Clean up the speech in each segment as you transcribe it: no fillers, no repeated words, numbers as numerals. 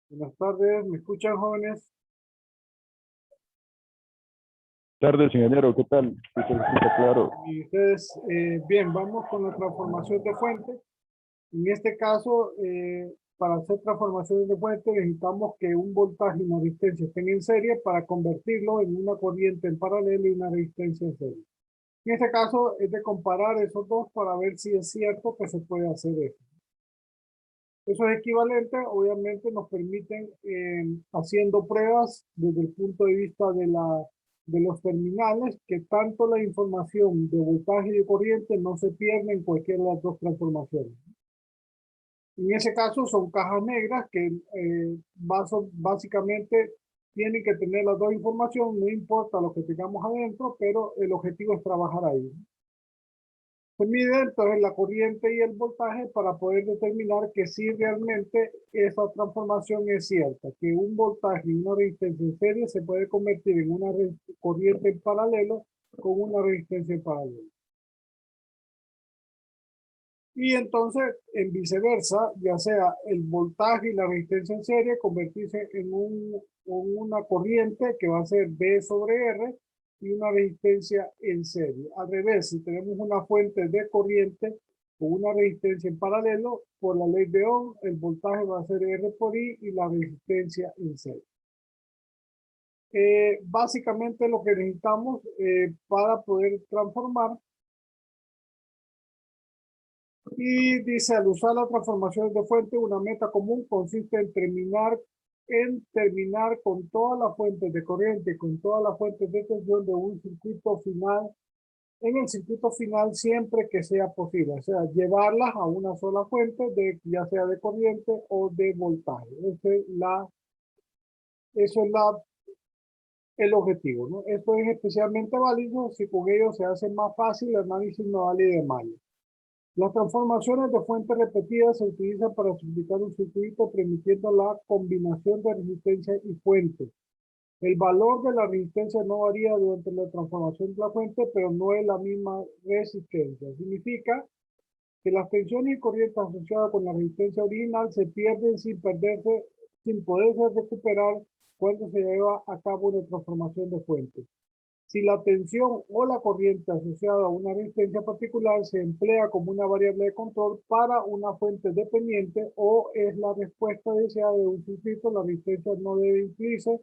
Buenas tardes, ¿me escuchan, jóvenes? Tardes, ingeniero, ¿qué tal? Sí, se escucha claro. Y ustedes, bien, vamos con la transformación de fuente. En este caso, para hacer transformaciones de fuente necesitamos que un voltaje y una resistencia estén en serie para convertirlo en una corriente en paralelo y una resistencia en serie. En este caso es de comparar esos dos para ver si es cierto que se puede hacer eso. Esos equivalentes obviamente nos permiten, haciendo pruebas desde el punto de vista de los terminales, que tanto la información de voltaje y de corriente no se pierda en cualquiera de las dos transformaciones. En ese caso son cajas negras que básicamente tienen que tener las dos informaciones, no importa lo que tengamos adentro, pero el objetivo es trabajar ahí. Se mide entonces la corriente y el voltaje para poder determinar que si realmente esa transformación es cierta, que un voltaje y una resistencia en serie se puede convertir en una corriente en paralelo con una resistencia en paralelo. Y entonces, en viceversa, ya sea el voltaje y la resistencia en serie, convertirse en una corriente que va a ser V sobre R y una resistencia en serie. Al revés, si tenemos una fuente de corriente con una resistencia en paralelo, por la ley de Ohm, el voltaje va a ser R por I y la resistencia en serie. Básicamente lo que necesitamos para poder transformar. Y dice, al usar las transformaciones de fuente, una meta común consiste en terminar con todas las fuentes de corriente y con todas las fuentes de tensión de un circuito final, en el circuito final siempre que sea posible, o sea, llevarlas a una sola fuente, ya sea de corriente o de voltaje. Eso es el objetivo, ¿no? Esto es especialmente válido si con ello se hace más fácil el análisis nodal y de malla. Las transformaciones de fuentes repetidas se utilizan para simplificar un circuito permitiendo la combinación de resistencia y fuente. El valor de la resistencia no varía durante la transformación de la fuente, pero no es la misma resistencia. Significa que las tensiones y corrientes asociadas con la resistencia original se pierden sin poderse recuperar cuando se lleva a cabo una transformación de fuente. Si la tensión o la corriente asociada a una resistencia particular se emplea como una variable de control para una fuente dependiente o es la respuesta deseada de un circuito, la resistencia no debe incluirse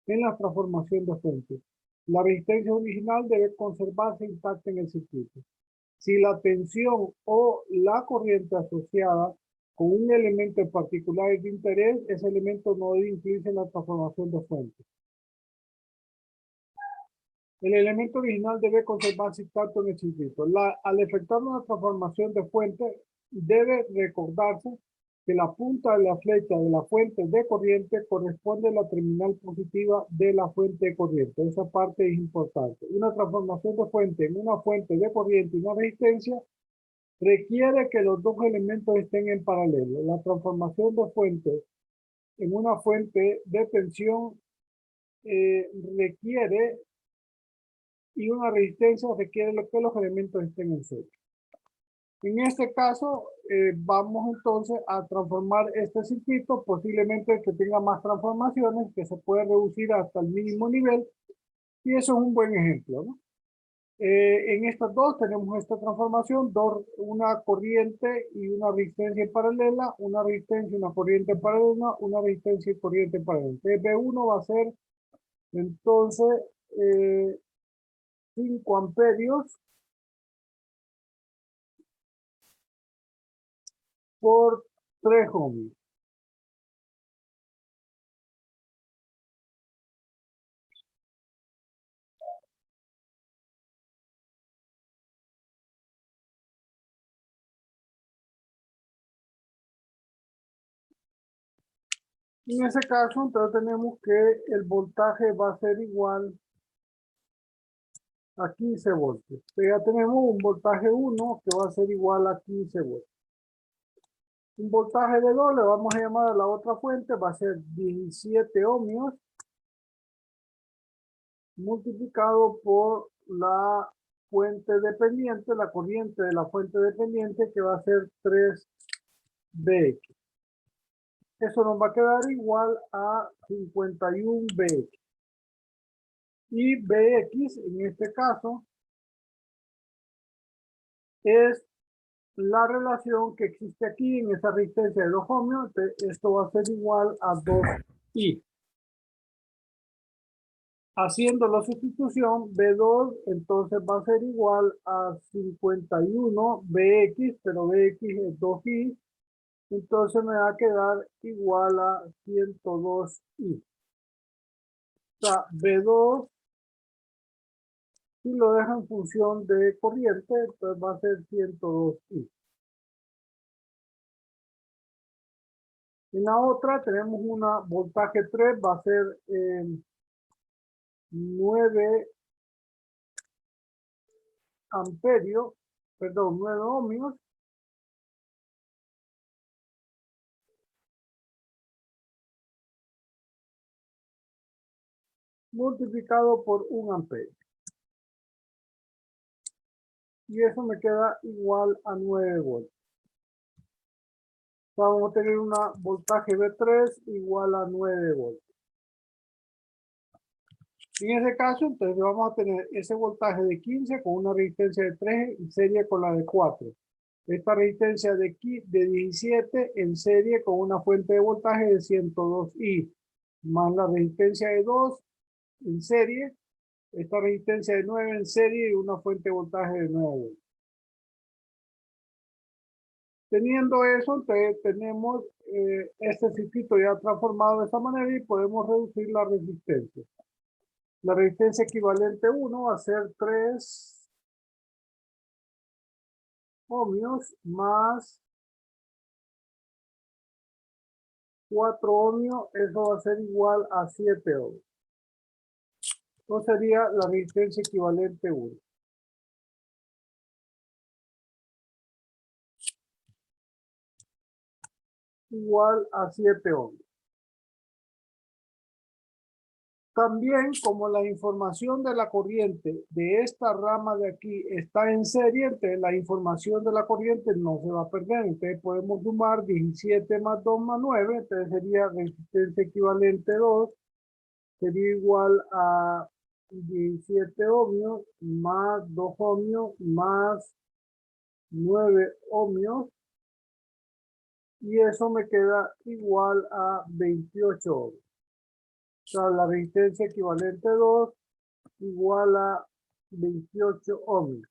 en la transformación de fuente. La resistencia original debe conservarse intacta en el circuito. Si la tensión o la corriente asociada con un elemento en particular es de interés, ese elemento no debe incluirse en la transformación de fuente. El elemento original debe conservarse intacto en el circuito. Al efectuar una transformación de fuente, debe recordarse que la punta de la flecha de la fuente de corriente corresponde a la terminal positiva de la fuente de corriente. Esa parte es importante. Una transformación de fuente en una fuente de corriente y una resistencia requiere que los dos elementos estén en paralelo. La transformación de fuente en una fuente de tensión requiere y una resistencia requiere que los elementos estén en serie. En este caso, vamos entonces a transformar este circuito, posiblemente que tenga más transformaciones, que se puede reducir hasta el mínimo nivel, y eso es un buen ejemplo, ¿no? En estas dos tenemos esta transformación, una corriente y una resistencia en paralela, una resistencia y una corriente en paralela, una resistencia y corriente en paralela. Entonces, B1 va a ser entonces 5 amperios por 3 ohms. En ese caso, entonces tenemos que el voltaje va a ser igual a 15 voltios. Entonces ya tenemos un voltaje 1 que va a ser igual a 15 voltios. Un voltaje de 2 le vamos a llamar a la otra fuente, va a ser 17 ohmios multiplicado por la fuente dependiente, la corriente de la fuente dependiente, que va a ser 3 Bx. Eso nos va a quedar igual a 51 BX. Y BX, en este caso, es la relación que existe aquí en esa resistencia de 2 ohmios. Entonces, esto va a ser igual a 2I. Haciendo la sustitución, B2 entonces va a ser igual a 51 BX, pero BX es 2I. Entonces me va a quedar igual a 102I. O sea, B2, si lo deja en función de corriente, entonces va a ser 102I. En la otra tenemos una voltaje 3, va a ser 9 amperios, perdón, 9 ohmios, multiplicado por 1 amperio. Y eso me queda igual a 9 voltios. Vamos a tener una voltaje B3 igual a 9 voltios. En ese caso, entonces vamos a tener ese voltaje de 15 con una resistencia de 3 en serie con la de 4. Esta resistencia de 17 en serie con una fuente de voltaje de 102I, más la resistencia de 2 en serie, esta resistencia de 9 en serie y una fuente de voltaje de 9 voltios. Teniendo eso, entonces tenemos este circuito ya transformado de esta manera y podemos reducir la resistencia. La resistencia equivalente 1 va a ser 3 ohmios más 4 ohmios, eso va a ser igual a 7 ohmios. Entonces sería la resistencia equivalente 1. Igual a 7 ohmios. También, como la información de la corriente de esta rama de aquí está en serie, entonces la información de la corriente no se va a perder. Entonces podemos sumar 17 más 2 más 9, entonces sería resistencia equivalente 2, sería igual a 17 ohmios más 2 ohmios más 9 ohmios. Y eso me queda igual a 28 ohmios. O sea, la resistencia equivalente 2 igual a 28 ohmios.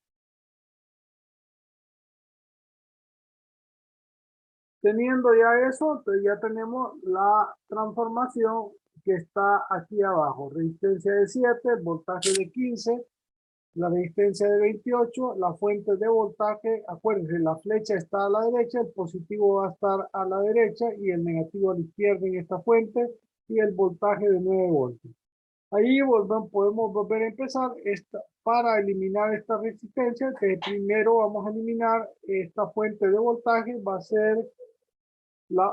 Teniendo ya eso, entonces ya tenemos la transformación que está aquí abajo. Resistencia de 7, voltaje de 15, la resistencia de 28, la fuente de voltaje, acuérdense, la flecha está a la derecha, el positivo va a estar a la derecha y el negativo a la izquierda en esta fuente y el voltaje de 9 voltios. Ahí podemos volver a empezar para eliminar esta resistencia, que primero vamos a eliminar esta fuente de voltaje,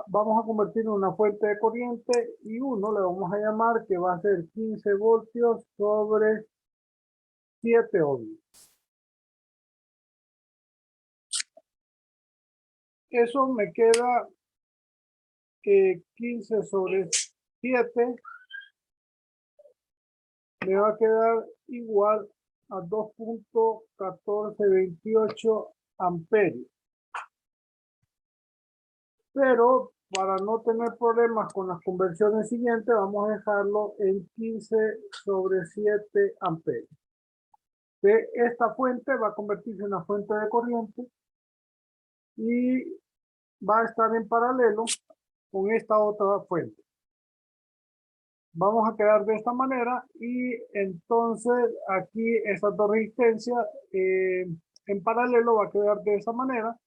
vamos a convertir en una fuente de corriente y uno le vamos a llamar que va a ser 15 voltios sobre 7 ohmios. Eso me queda 15 sobre 7 me va a quedar igual a 2.1428 amperios. Pero para no tener problemas con las conversiones siguientes, vamos a dejarlo en 15 sobre 7 amperios. Esta fuente va a convertirse en una fuente de corriente y va a estar en paralelo con esta otra fuente. Vamos a quedar de esta manera y entonces aquí estas dos resistencias en paralelo va a quedar de esa manera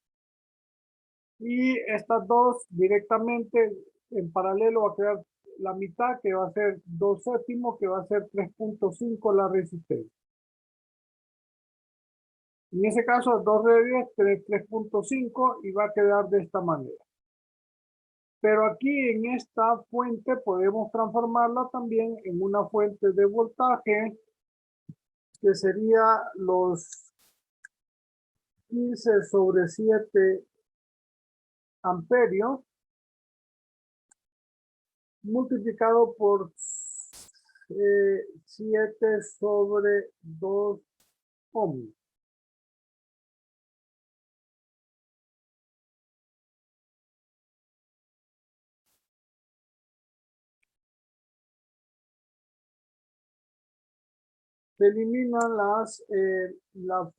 y estas dos directamente en paralelo va a quedar la mitad que va a ser 2 séptimos que va a ser 3.5 la resistencia. En ese caso 2 de 10 3.5 y va a quedar de esta manera. Pero aquí en esta fuente podemos transformarla también en una fuente de voltaje que sería los 15 sobre 7 amperios multiplicado por 7 sobre 2 ohms. Se eliminan la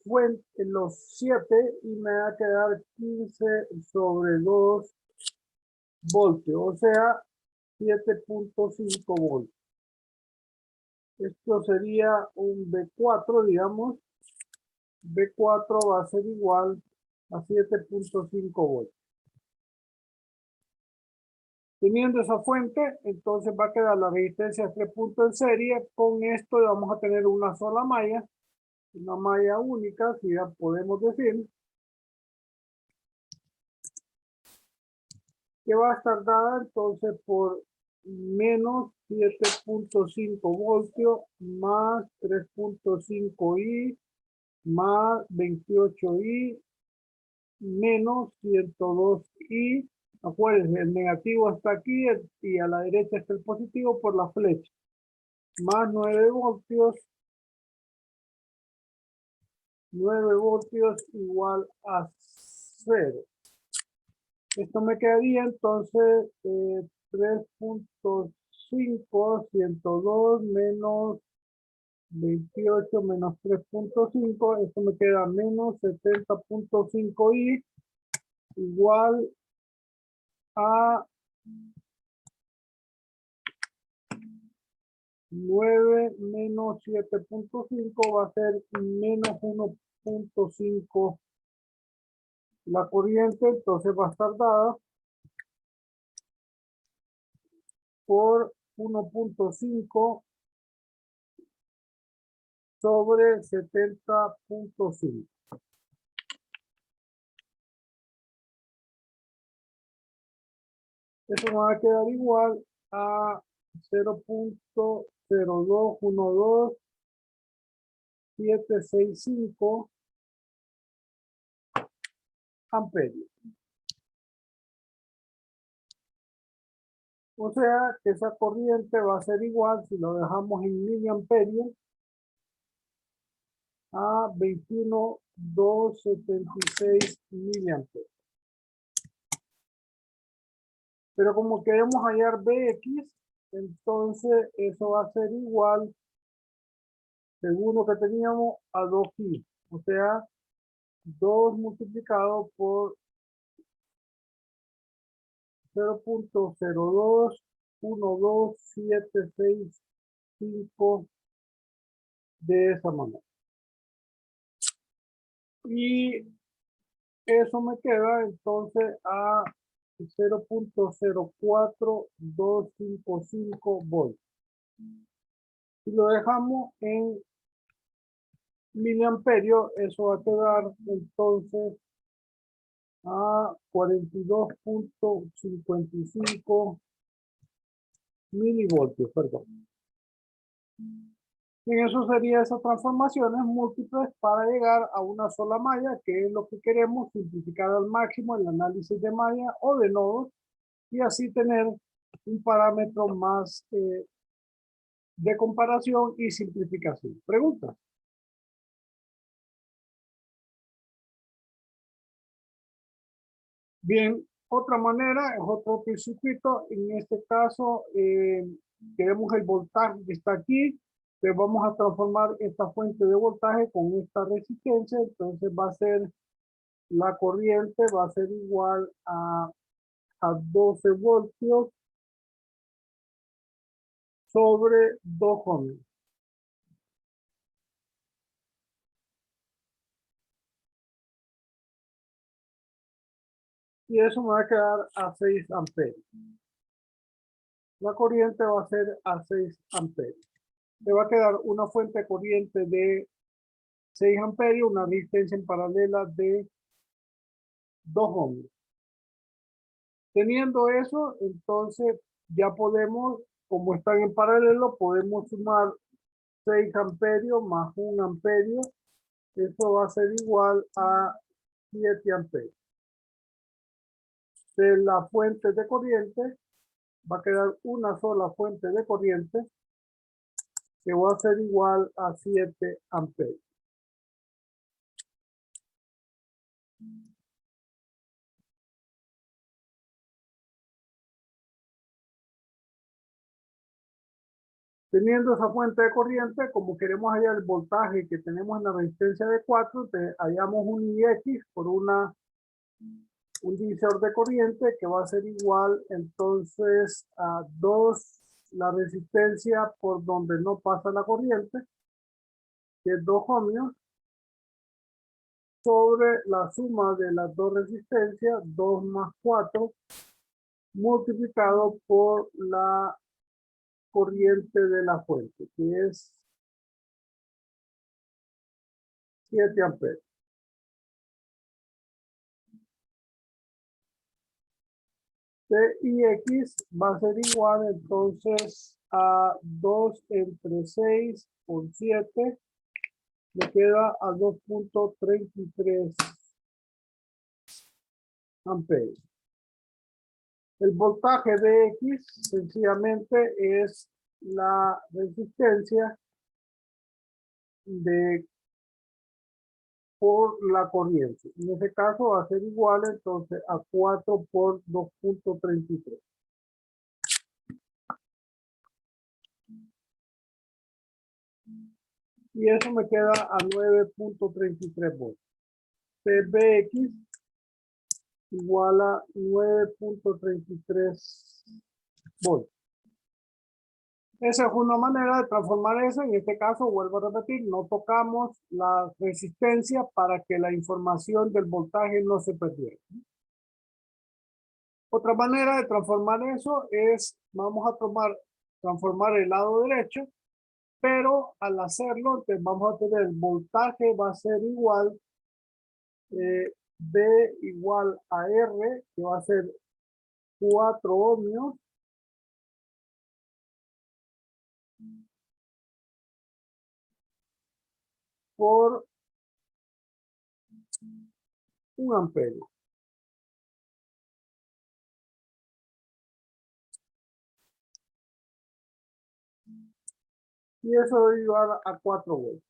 fuente, los 7 y me va a quedar 15 sobre 2 voltios, o sea, 7.5 voltios. Esto sería un B4, digamos. B4 va a ser igual a 7.5 voltios. Teniendo esa fuente, entonces va a quedar la resistencia de 3 puntos en serie. Con esto vamos a tener una sola malla, una malla única, si ya podemos decir, que va a estar dada entonces por menos 7.5 voltios más 3.5 I más 28 I menos 102 I. Acuérdense, el negativo está aquí y a la derecha está el positivo por la flecha. Más 9 voltios. 9 voltios igual a 0. Esto me quedaría entonces 3.5, 102 menos 28 menos 3.5. Esto me queda menos 70.5 I igual a 9 menos 7.5 va a ser menos 1.5 la corriente, entonces va a estar dada por 1.5 sobre 70.5. Eso me va a quedar igual a 0.0212765 amperios. O sea que esa corriente va a ser igual, si lo dejamos en miliamperios, a 21.276 miliamperios. Pero como queremos hallar Bx, entonces eso va a ser igual, según lo que teníamos, a 2i. O sea, 2 multiplicado por 0.0212765 de esa manera. Y eso me queda entonces a 0.04255 voltios. Si lo dejamos en miliamperios, eso va a quedar entonces a 42.55 milivoltios, perdón. En eso serían esas transformaciones múltiples para llegar a una sola malla, que es lo que queremos, simplificar al máximo el análisis de malla o de nodos, y así tener un parámetro más de comparación y simplificación. ¿Preguntas? Bien, otra manera es otro circuito. En este caso, queremos el voltaje que está aquí. Pero vamos a transformar esta fuente de voltaje con esta resistencia. Entonces va a ser la corriente, va a ser igual a 12 voltios sobre 2 ohms. Y eso me va a quedar a 6 amperios. La corriente va a ser a 6 amperios. Le va a quedar una fuente de corriente de 6 amperios, una resistencia en paralela de 2 ohms. Teniendo eso, entonces ya podemos, como están en paralelo, podemos sumar 6 amperios más 1 amperio. Eso va a ser igual a 7 amperios. De la fuente de corriente va a quedar una sola fuente de corriente que va a ser igual a 7 amperios. Teniendo esa fuente de corriente, como queremos hallar el voltaje que tenemos en la resistencia de 4, hallamos un IX por un divisor de corriente que va a ser igual entonces a 2 la resistencia por donde no pasa la corriente, que es 2 ohmios, sobre la suma de las dos resistencias, 2 más 4, multiplicado por la corriente de la fuente, que es 7 amperes. TIX va a ser igual entonces a 2 entre 6 por 7, me queda a 2.33 amperes. El voltaje de X sencillamente es la resistencia por la corriente. En este caso va a ser igual entonces a 4 por 2.33. Y eso me queda a 9.33 voltios. PBX igual a 9.33 voltios. Esa es una manera de transformar eso. En este caso, vuelvo a repetir, no tocamos la resistencia para que la información del voltaje no se perdiera. Otra manera de transformar eso es, vamos a transformar el lado derecho, pero al hacerlo, entonces vamos a tener el voltaje va a ser igual, B igual a R, que va a ser 4 ohmios, por 1 amperio. Y eso es igual a 4 voltios.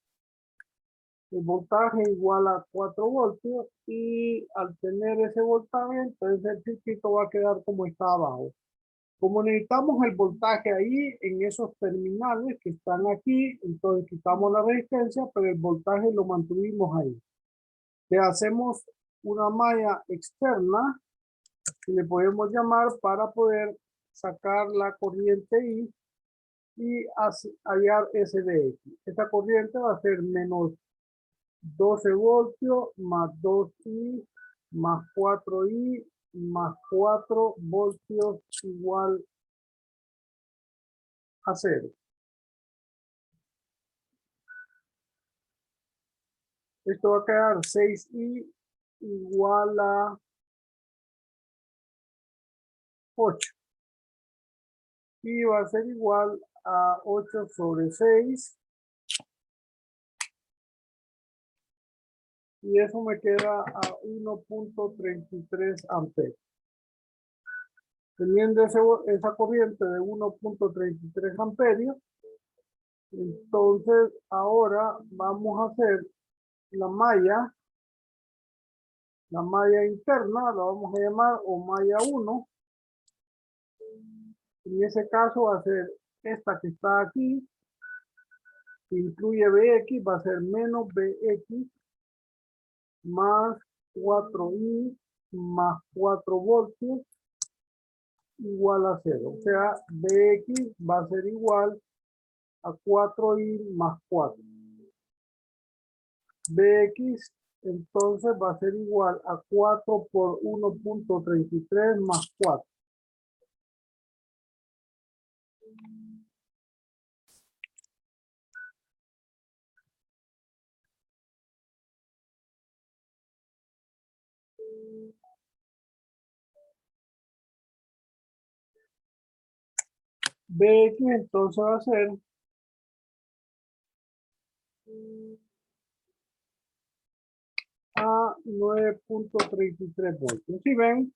El voltaje igual a 4 voltios y al tener ese voltaje, entonces el circuito va a quedar como está abajo. Como necesitamos el voltaje ahí en esos terminales que están aquí, entonces quitamos la resistencia, pero el voltaje lo mantuvimos ahí. Le hacemos una malla externa, que le podemos llamar, para poder sacar la corriente I y hallar SDX. Esta corriente va a ser menos 12 voltios más 2I más 4I más 4 voltios igual a 0. Esto va a quedar 6I igual a 8. Y va a ser igual a 8 sobre 6. Y eso me queda a 1.33 amperes. Teniendo esa corriente de 1.33 amperios, entonces ahora vamos a hacer la malla interna, la vamos a llamar o malla 1. En ese caso va a ser esta que está aquí, que incluye BX, va a ser menos BX más 4I más 4 voltios igual a 0. O sea, BX va a ser igual a 4I más 4. BX entonces va a ser igual a 4 por 1.33 más 4. BX entonces va a ser a 9.33 voltios. Si ven,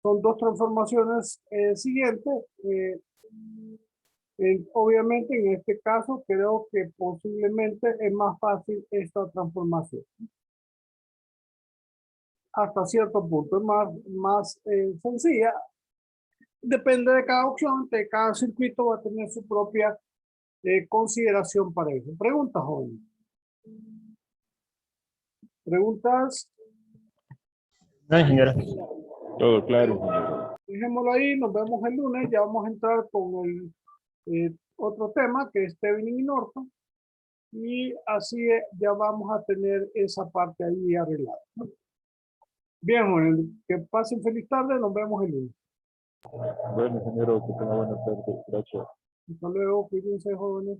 Son dos transformaciones siguientes. Obviamente, en este caso, creo que posiblemente es más fácil esta transformación. Hasta cierto punto es más sencilla. Depende de cada opción, de cada circuito va a tener su propia consideración para eso. Preguntas, jóvenes. Preguntas. No, ingeniero. Todo claro, ingeniero. Dejémoslo ahí, nos vemos el lunes. Ya vamos a entrar con el otro tema que es Thevenin y Norton. Y así ya vamos a tener esa parte ahí arreglada. Bien, jóvenes, que pasen feliz tarde. Nos vemos el lunes. Bueno, ingeniero, que tenga buena tarde. Gracias. Hasta luego, cuídense, jóvenes.